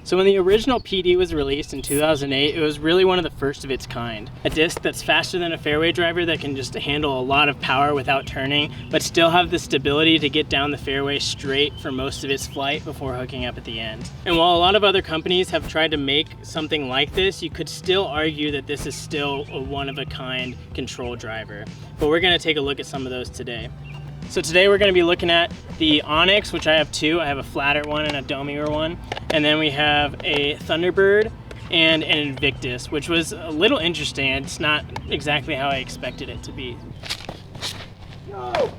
So when the original PD was released in 2008, it was really one of the first of its kind. A disc that's faster than a fairway driver that can just handle a lot of power without turning, but still have the stability to get down the fairway straight for most of its flight before hooking up at the end. And while a lot of other companies have tried to make something like this, you could still argue that this is still a one-of-a-kind control driver. But we're gonna take a look at some of those today. So today we're going to be looking at the Anax, which I have two. I have a flatter one and a domier one. And then we have a Thunderbird and an Invictus, which was a little interesting. It's not exactly how I expected it to be. No.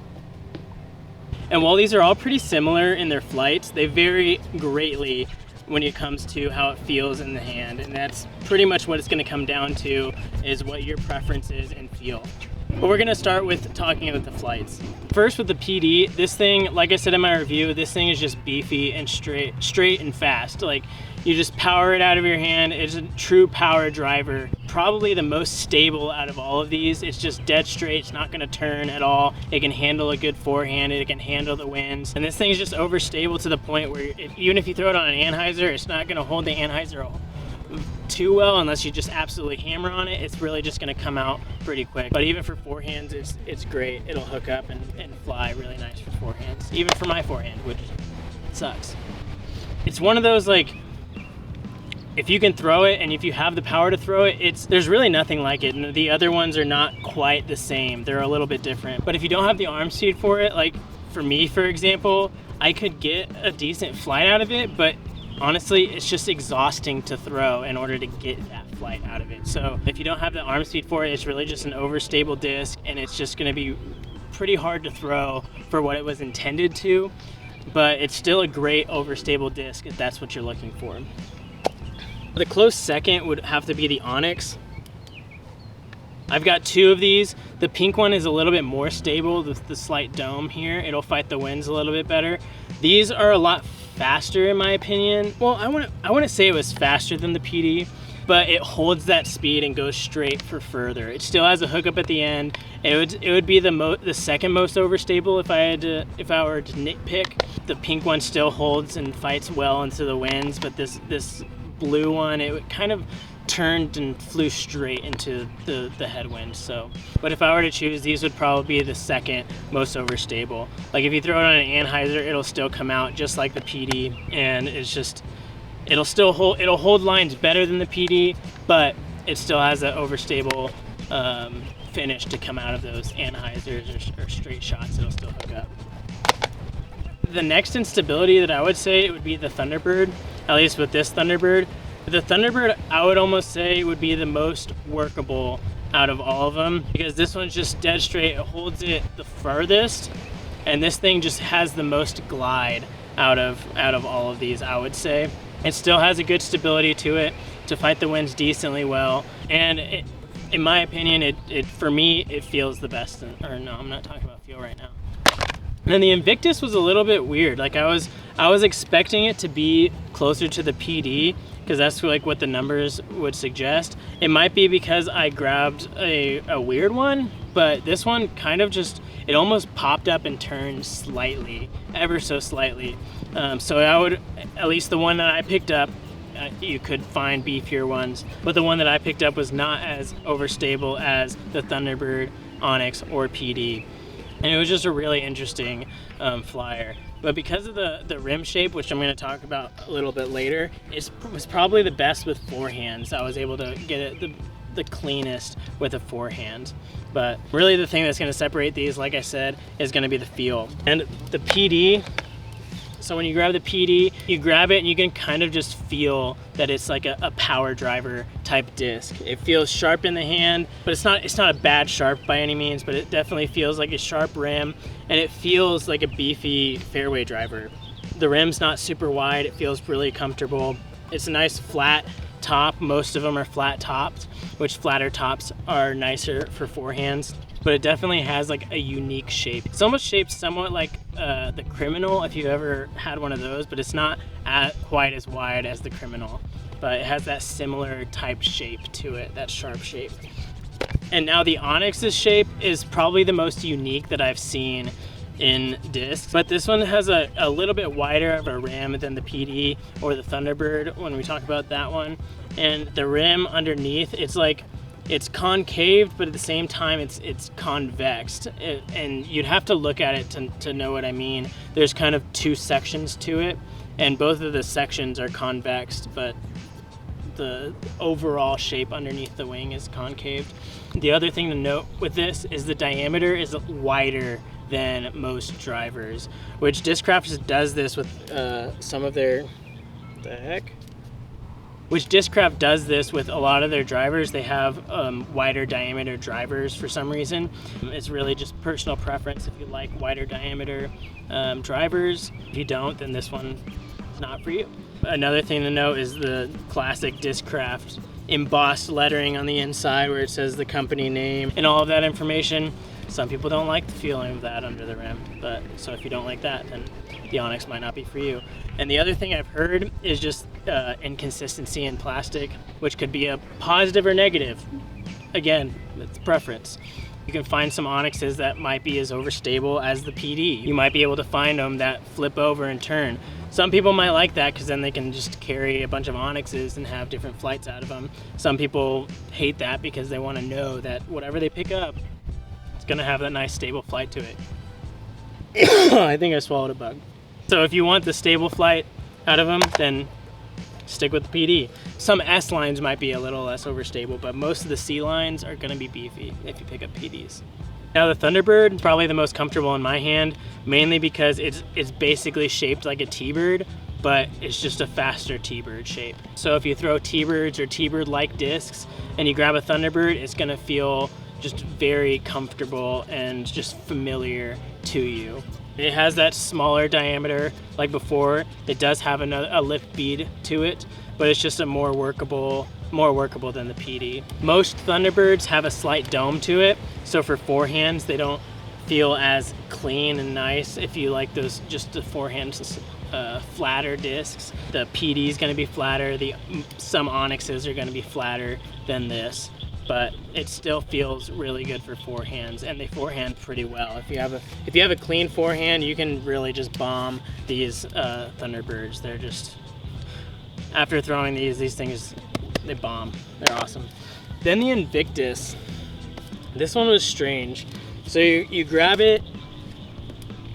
And while these are all pretty similar in their flights, they vary greatly when it comes to how it feels in the hand. And that's pretty much what it's going to come down to, is what your preference is and feel. But we're gonna start with talking about the flights. First with the PD, this thing, like I said in my review, this thing is just beefy and straight and fast. Like, you just power it out of your hand. It's a true power driver. Probably the most stable out of all of these. It's just dead straight, it's not gonna turn at all. It can handle a good forehand, it can handle the winds. And this thing is just overstable to the point where even if you throw it on an anhyzer, it's not gonna hold the anhyzer too well unless you just absolutely hammer on it. It's really just going to come out pretty quick. But even for forehands, it's great. It'll hook up and fly really nice for forehands, even for my forehand, which sucks. It's one of those, like, if you can throw it and if you have the power to throw it, there's really nothing like it. And the other ones are not quite the same. They're a little bit different. But if you don't have the arm speed for it, like for me, for example, I could get a decent flight out of it, but honestly, it's just exhausting to throw in order to get that flight out of it. So if you don't have the arm speed for it, it's really just an overstable disc, and it's just going to be pretty hard to throw for what it was intended to, but it's still a great overstable disc if that's what you're looking for. The close second would have to be the Anax. I've got two of these. The pink one is a little bit more stable, the slight dome here. It'll fight the winds a little bit better. These are a lot faster in my opinion. Well, I wouldn't say it was faster than the PD, but it holds that speed and goes straight for further. It still has a hookup at the end. It would be the second most overstable if I were to nitpick. The pink one still holds and fights well into the winds, but this blue one, it kind of turned and flew straight into the headwind. So, but if I were to choose, these would probably be the second most overstable. Like if you throw it on an anhyzer, it'll still come out just like the PD, and it'll hold lines better than the PD, but it still has that overstable finish to come out of those anhyzers or straight shots. It'll still hook up. The next instability that I would say it would be the Thunderbird, at least with this Thunderbird. The Thunderbird, I would almost say, would be the most workable out of all of them, because this one's just dead straight. It holds it the furthest, and this thing just has the most glide out of all of these, I would say. It still has a good stability to it to fight the winds decently well, and in my opinion, for me, it feels the best. Or no, I'm not talking about feel right now. And then the Invictus was a little bit weird. Like I was expecting it to be closer to the PD, because that's like what the numbers would suggest. It might be because I grabbed a weird one, but this one kind of just, it almost popped up and turned slightly, ever so slightly. So I would, at least the one that I picked up, you could find beefier ones, but the one that I picked up was not as overstable as the Thunderbird, Anax, or PD. And it was just a really interesting flyer. But because of the rim shape, which I'm going to talk about a little bit later, it was probably the best with forehands. I was able to get it the cleanest with a forehand. But really the thing that's going to separate these, like I said, is going to be the feel. And the PD, so when you grab the PD, you grab it and you can kind of just feel that it's like a power driver type disc. It feels sharp in the hand, but it's not a bad sharp by any means, but it definitely feels like a sharp rim, and it feels like a beefy fairway driver. The rim's not super wide, it feels really comfortable. It's a nice flat top. Most of them are flat topped, which flatter tops are nicer for forehands. But it definitely has like a unique shape. It's almost shaped somewhat like the Criminal, if you've ever had one of those, but it's not quite as wide as the Criminal. But it has that similar type shape to it, that sharp shape. And now the Anax's shape is probably the most unique that I've seen in discs, but this one has a little bit wider of a rim than the PD or the Thunderbird when we talk about that one. And the rim underneath, it's like, it's concaved, but at the same time it's convexed, and you'd have to look at it to know what I mean. There's kind of two sections to it, and both of the sections are convexed, but the overall shape underneath the wing is concaved. The other thing to note with this is the diameter is wider than most drivers, which Discraft does this with some of their, which Discraft does this with a lot of their drivers. They have wider diameter drivers for some reason. It's really just personal preference if you like wider diameter drivers. If you don't, then this one is not for you. Another thing to note is the classic Discraft embossed lettering on the inside where it says the company name and all of that information. Some people don't like the feeling of that under the rim, but so if you don't like that, then the Anax might not be for you. And the other thing I've heard is just inconsistency in plastic, which could be a positive or negative. Again, it's preference. You can find some Anaxes that might be as overstable as the PD. You might be able to find them that flip over and turn. Some people might like that because then they can just carry a bunch of Anaxes and have different flights out of them. Some people hate that because they want to know that whatever they pick up, it's going to have that nice stable flight to it. I think I swallowed a bug. So if you want the stable flight out of them, then stick with the PD. Some S lines might be a little less overstable, but most of the C lines are going to be beefy if you pick up PDs. Now the Thunderbird is probably the most comfortable in my hand, mainly because it's basically shaped like a T-Bird, but it's just a faster T-Bird shape. So if you throw T-Birds or T-Bird-like discs and you grab a Thunderbird, it's going to feel just very comfortable and just familiar to you. It has that smaller diameter like before. It does have a lift bead to it, but it's just a more workable than the PD. Most Thunderbirds have a slight dome to it, so for forehands they don't feel as clean and nice. If you like those, just the forehands flatter discs, the PD is going to be flatter. Some Anaxes are going to be flatter than this, but it still feels really good for forehands, and they forehand pretty well. If you have a clean forehand, you can really just bomb these Thunderbirds. They're just, after throwing these things, they bomb. They're awesome. Then the Invictus. This one was strange. So you grab it.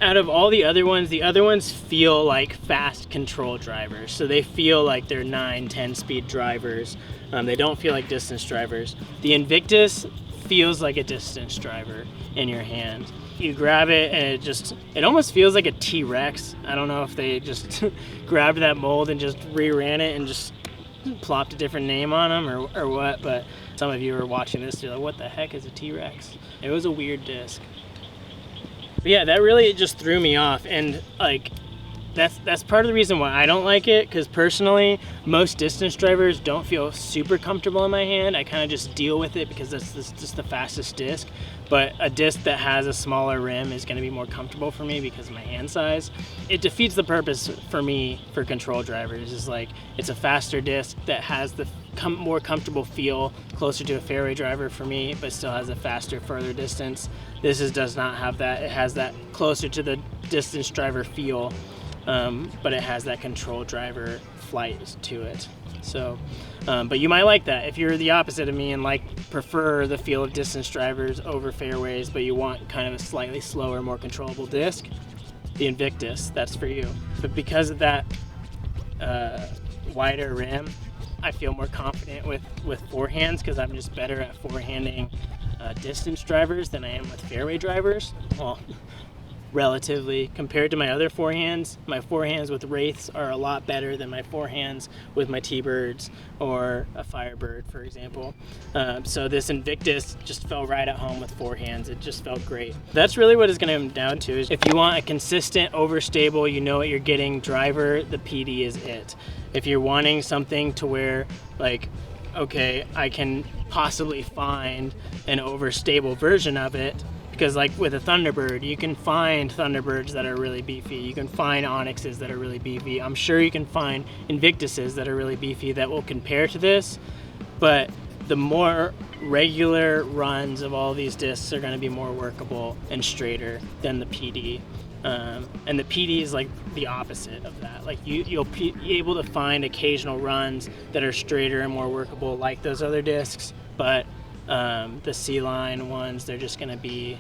Out of all the other ones feel like fast control drivers. So they feel like they're 9-10 speed drivers. They don't feel like distance drivers. The Invictus feels like a distance driver in your hand. You grab it and it almost feels like a T-Rex. I don't know if they just grabbed that mold and just reran it and just plopped a different name on them or what, but some of you are watching this, you're like, what the heck is a T-Rex? It was a weird disc. But yeah, that really just threw me off, and like that's part of the reason why I don't like it, because personally most distance drivers don't feel super comfortable in my hand. I kind of just deal with it because that's just the fastest disc, but a disc that has a smaller rim is going to be more comfortable for me because of my hand size. It defeats the purpose for me for control drivers. Is like, it's a faster disc that has the more comfortable feel, closer to a fairway driver for me, but still has a faster, further distance. This does not have that. It has that closer to the distance driver feel, but it has that control driver flight to it. So, but you might like that if you're the opposite of me and prefer the feel of distance drivers over fairways, but you want kind of a slightly slower, more controllable disc. The Invictus, that's for you. But because of that wider rim, I feel more confident with forehands because I'm just better at forehanding distance drivers than I am with fairway drivers. Well, relatively compared to my other forehands. My forehands with Wraiths are a lot better than my forehands with my T-Birds or a Firebird, for example. So this Invictus just fell right at home with forehands. It just felt great. That's really what it's going to come down to. Is if you want a consistent, overstable, you know what you're getting driver, the PD is it. If you're wanting something to where, okay, I can possibly find an overstable version of it, because with a Thunderbird, you can find Thunderbirds that are really beefy. You can find Anaxes that are really beefy. I'm sure you can find Invictuses that are really beefy that will compare to this, but the more regular runs of all these discs are going to be more workable and straighter than the PD. And the PD is like the opposite of that. Like you'll be able to find occasional runs that are straighter and more workable like those other discs, but the C-line ones, they're just going to be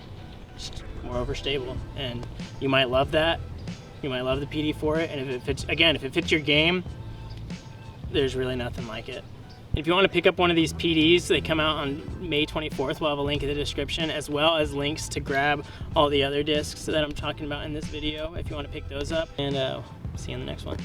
more overstable. And you might love that. You might love the PD for it. And if it fits your game, there's really nothing like it. If you want to pick up one of these PDs, they come out on May 24th. We'll have a link in the description, as well as links to grab all the other discs that I'm talking about in this video if you want to pick those up. And see you in the next one.